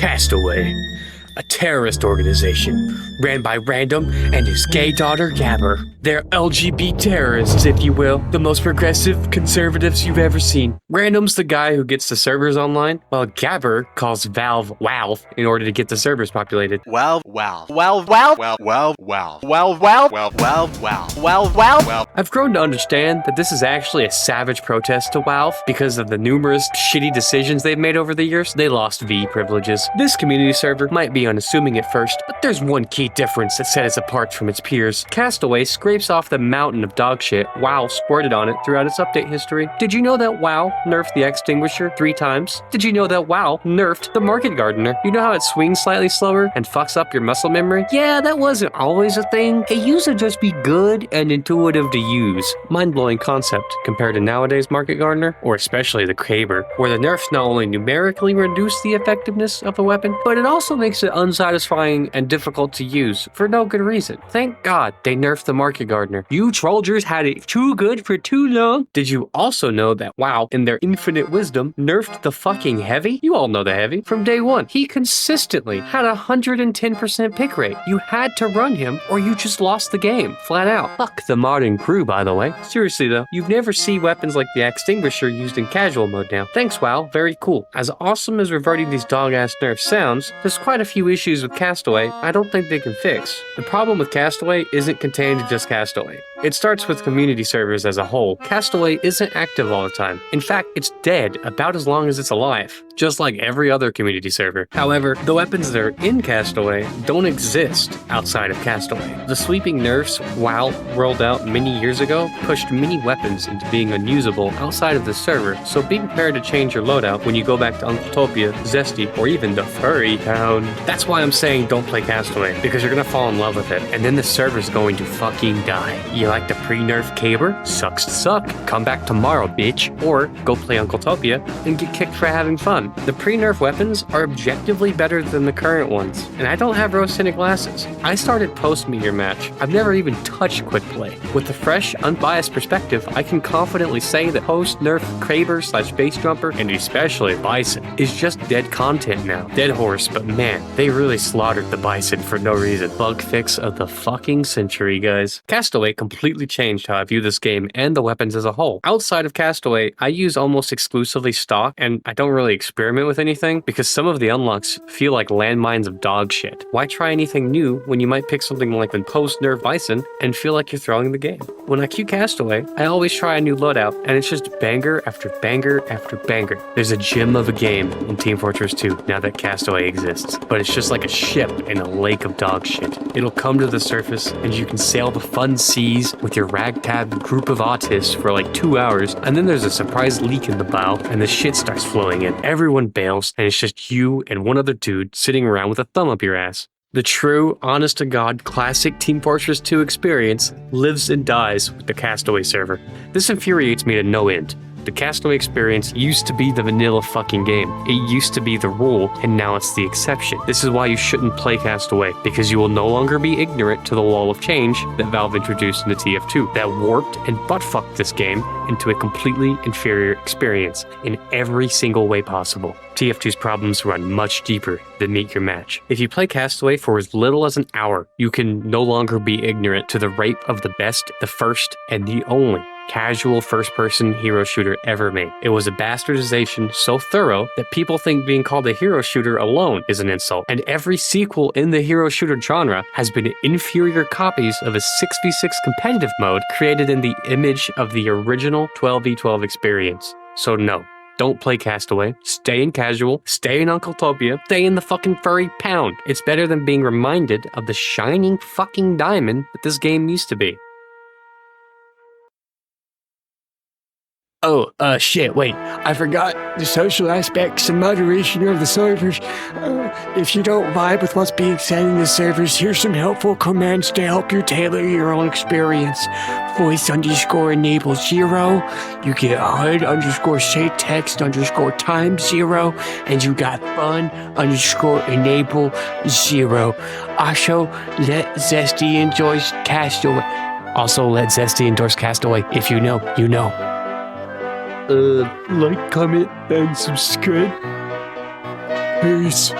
Castaway, a terrorist organization ran by Random and his gay daughter Gabber. They're LGBT terrorists, if you will, the most progressive conservatives you've ever seen. Random's the guy who gets the servers online, while Gabber calls Valve WoW in order to get the servers populated. I've grown to understand that this is actually a savage protest to WoW because of the numerous shitty decisions they've made over the years. They lost V privileges. This community server might be unassuming at first, but there's one key difference that sets it apart from its peers. Castaway scrapes off the mountain of dog shit WoW sported on it throughout its update history. Did you know that WoW nerfed the Extinguisher 3 times? Did you know that WoW nerfed the Market Gardener? You know how it swings slightly slower and fucks up your muscle memory? Yeah, that wasn't always a thing. It used to just be good and intuitive to use. Mind-blowing concept compared to nowadays Market Gardener, or especially the Kraber, where the nerfs not only numerically reduce the effectiveness of the weapon, but it also makes it unsatisfying and difficult to use for no good reason. Thank God they nerfed the Market Gardener. You trollers had it too good for too long. Did you also know that WoW, in their infinite wisdom, nerfed the fucking Heavy? You all know the Heavy. From day one, he consistently had a 110% pick rate. You had to run him or you just lost the game, flat out. Fuck the modding crew, by the way. Seriously though, you've never seen weapons like the Extinguisher used in casual mode now. Thanks WoW, very cool. As awesome as reverting these dog-ass nerfs sounds, there's quite a few issues with Castaway I don't think they can fix. The problem with Castaway isn't contained to just Castaway. It starts with community servers as a whole. Castaway isn't active all the time. In fact, it's dead about as long as it's alive, just like every other community server. However, the weapons that are in Castaway don't exist outside of Castaway. The sweeping nerfs WoW rolled out many years ago pushed many weapons into being unusable outside of the server, so be prepared to change your loadout when you go back to Uncletopia, Zesty, or even the Furry Town. That's why I'm saying don't play Castaway, because you're gonna fall in love with it, and then the server's going to fucking die. You like the pre-nerf Caber? Sucks to suck. Come back tomorrow, bitch. Or go play Uncletopia and get kicked for having fun. The pre-nerf weapons are objectively better than the current ones, and I don't have rose-tinted glasses. I started post-meteor match. I've never even touched quick play. With a fresh, unbiased perspective, I can confidently say that post-nerf Kraber/base jumper, and especially Bison, is just dead content now. Dead horse, but man, they really slaughtered the Bison for no reason. Bug fix of the fucking century, guys. Castaway completely changed how I view this game and the weapons as a whole. Outside of Castaway, I use almost exclusively stock, and I don't really experiment with anything because some of the unlocks feel like landmines of dog shit. Why try anything new when you might pick something like the post-nerf Bison and feel like you're throwing the game? When I queue Castaway, I always try a new loadout, and it's just banger after banger after banger. There's a gem of a game in Team Fortress 2 now that Castaway exists, but it's just like a ship in a lake of dog shit. It'll come to the surface, and you can sail the fun seas with your ragtag group of autists for like 2 hours, and then there's a surprise leak in the bow, and the shit starts flowing in. Everyone bails, and it's just you and one other dude sitting around with a thumb up your ass. The true, honest-to-God, classic Team Fortress 2 experience lives and dies with the Castaway server. This infuriates me to no end. The Castaway experience used to be the vanilla fucking game. It used to be the rule, and now it's the exception. This is why you shouldn't play Castaway, because you will no longer be ignorant to the wall of change that Valve introduced into TF2 that warped and butt-fucked this game into a completely inferior experience in every single way possible. TF2's problems run much deeper than meet your match. If you play Castaway for as little as an hour, you can no longer be ignorant to the rape of the best, the first, and the only casual first-person hero shooter ever made. It was a bastardization so thorough that people think being called a hero shooter alone is an insult, and every sequel in the hero shooter genre has been inferior copies of a 6v6 competitive mode created in the image of the original 12v12 experience. So no. Don't play Castaway. Stay in casual. Stay in Uncletopia. Stay in the fucking furry pound. It's better than being reminded of the shining fucking diamond that this game used to be. Oh, shit, wait. I forgot the social aspects and moderation of the servers. If you don't vibe with what's being said in the servers, here's some helpful commands to help you tailor your own experience. Voice_enable 0. You get HUD_say text _time 0. And you got fun_enable 0. Also, let Zesty endorse Castaway. If you know, you know. Like, comment, and subscribe. Peace.